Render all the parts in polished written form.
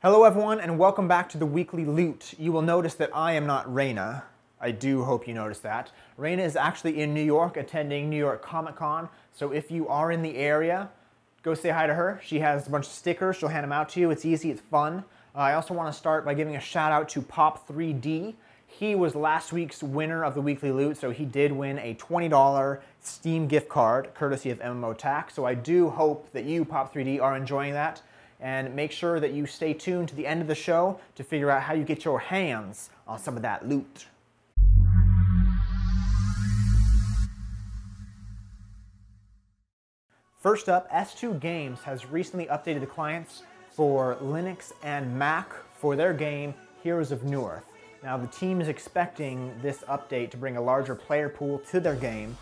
Hello everyone and welcome back to the Weekly Loot. You will notice that I am not Reina. I do hope you notice that. Reina is actually in New York attending New York Comic Con, so if you are in the area, go say hi to her. She has a bunch of stickers, she'll hand them out to you. It's easy, it's fun. I also want to start by giving a shout out to Pop3D. He was last week's winner of the Weekly Loot, so he did win a $20 Steam gift card, courtesy of MMORPG. So I do hope that you, Pop3D, are enjoying that. And make sure that you stay tuned to the end of the show to figure out how you get your hands on some of that loot. First up, S2 Games has recently updated the clients for Linux and Mac for their game Heroes of Newerth. Now the team is expecting this update to bring a larger player pool to their game,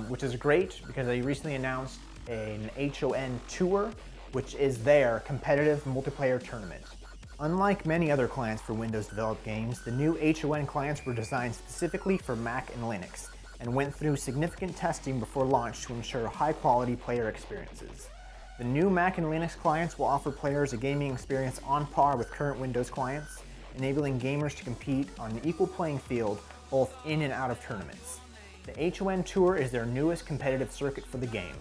which is great because they recently announced an HON tour, which is their competitive multiplayer tournament. Unlike many other clients for Windows developed games, the new HON clients were designed specifically for Mac and Linux and went through significant testing before launch to ensure high-quality player experiences. The new Mac and Linux clients will offer players a gaming experience on par with current Windows clients, enabling gamers to compete on an equal playing field both in and out of tournaments. The HON Tour is their newest competitive circuit for the game.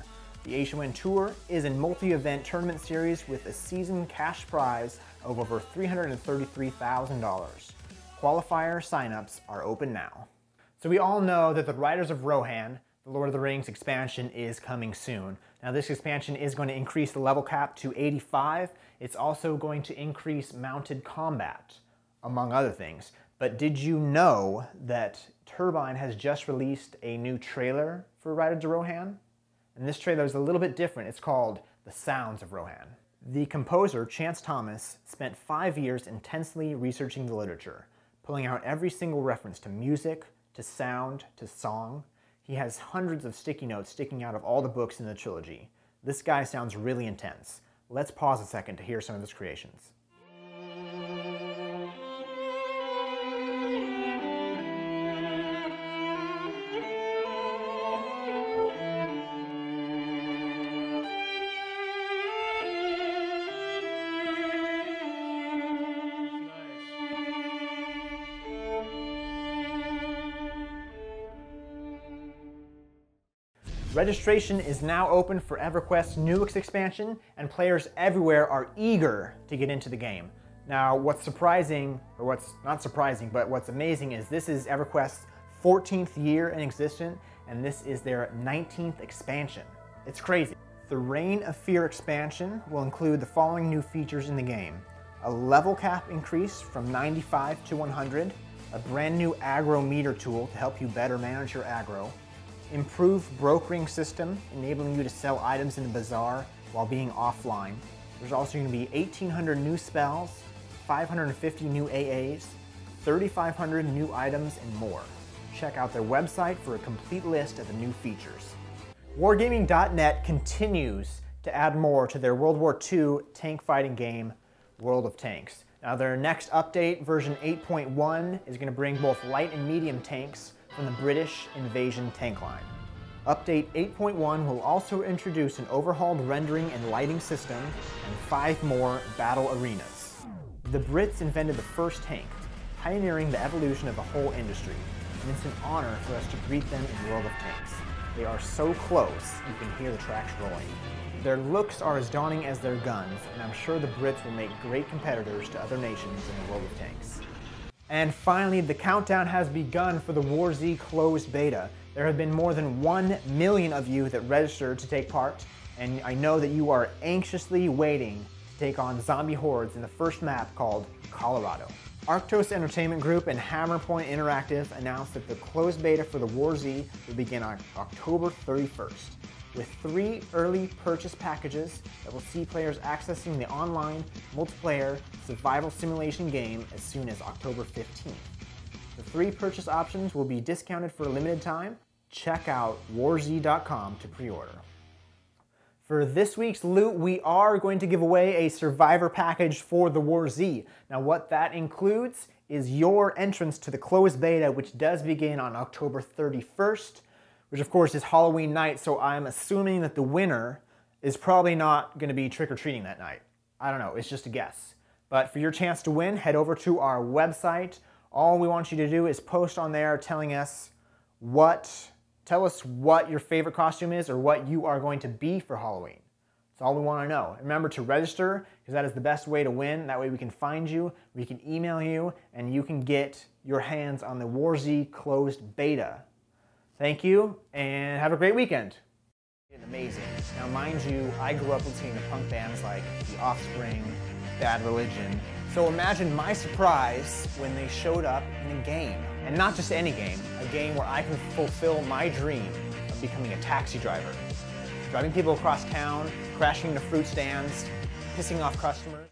The HON Tour is a multi-event tournament series with a season cash prize of over $333,000. Qualifier signups are open now. So we all know that the Riders of Rohan, the Lord of the Rings expansion, is coming soon. Now this expansion is going to increase the level cap to 85. It's also going to increase mounted combat, among other things. But did you know that Turbine has just released a new trailer for Riders of Rohan? And this trailer is a little bit different. It's called The Sounds of Rohan. The composer, Chance Thomas, spent 5 years intensely researching the literature, pulling out every single reference to music, to sound, to song. He has hundreds of sticky notes sticking out of all the books in the trilogy. This guy sounds really intense. Let's pause a second to hear some of his creations. Registration is now open for Everquest's Newest expansion, and players everywhere are eager to get into the game. Now, what's surprising, or what's not surprising, but what's amazing is this is Everquest's 14th year in existence, and this is their 19th expansion. It's crazy. The Reign of Fear expansion will include the following new features in the game: a level cap increase from 95 to 100, a brand new aggro meter tool to help you better manage your aggro, improved brokering system, enabling you to sell items in the bazaar while being offline. There's also going to be 1,800 new spells, 550 new AAs, 3,500 new items, and more. Check out their website for a complete list of the new features. Wargaming.net continues to add more to their World War II tank fighting game, World of Tanks. Now their next update, version 8.1, is going to bring both light and medium tanks from the British invasion tank line. Update 8.1 will also introduce an overhauled rendering and lighting system and 5 more battle arenas. The Brits invented the first tank, pioneering the evolution of the whole industry, and it's an honor for us to greet them in World of Tanks. They are so close, you can hear the tracks rolling. Their looks are as daunting as their guns, and I'm sure the Brits will make great competitors to other nations in the World of Tanks. And finally, the countdown has begun for the War Z closed beta. There have been more than 1 million of you that registered to take part, and I know that you are anxiously waiting to take on zombie hordes in the first map called Colorado. Arctos Entertainment Group and Hammerpoint Interactive announced that the closed beta for the War Z will begin on October 31st, with 3 early purchase packages that will see players accessing the online, multiplayer, survival simulation game as soon as October 15th. The 3 purchase options will be discounted for a limited time. Check out warz.com to pre-order. For this week's loot, we are going to give away a survivor package for the War Z. Now what that includes is your entrance to the closed beta, which does begin on October 31st, which of course is Halloween night, so I'm assuming that the winner is probably not going to be trick-or-treating that night. I don't know, it's just a guess. But for your chance to win, head over to our website. All we want you to do is post on there telling us tell us what your favorite costume is or what you are going to be for Halloween. That's all we want to know. Remember to register, because that is the best way to win. That way we can find you, we can email you, and you can get your hands on the Warzy closed beta. Thank you, and have a great weekend. Amazing. Now mind you, I grew up listening to punk bands like The Offspring, Bad Religion. So imagine my surprise when they showed up in a game. And not just any game, a game where I can fulfill my dream of becoming a taxi driver. Driving people across town, crashing into fruit stands, pissing off customers.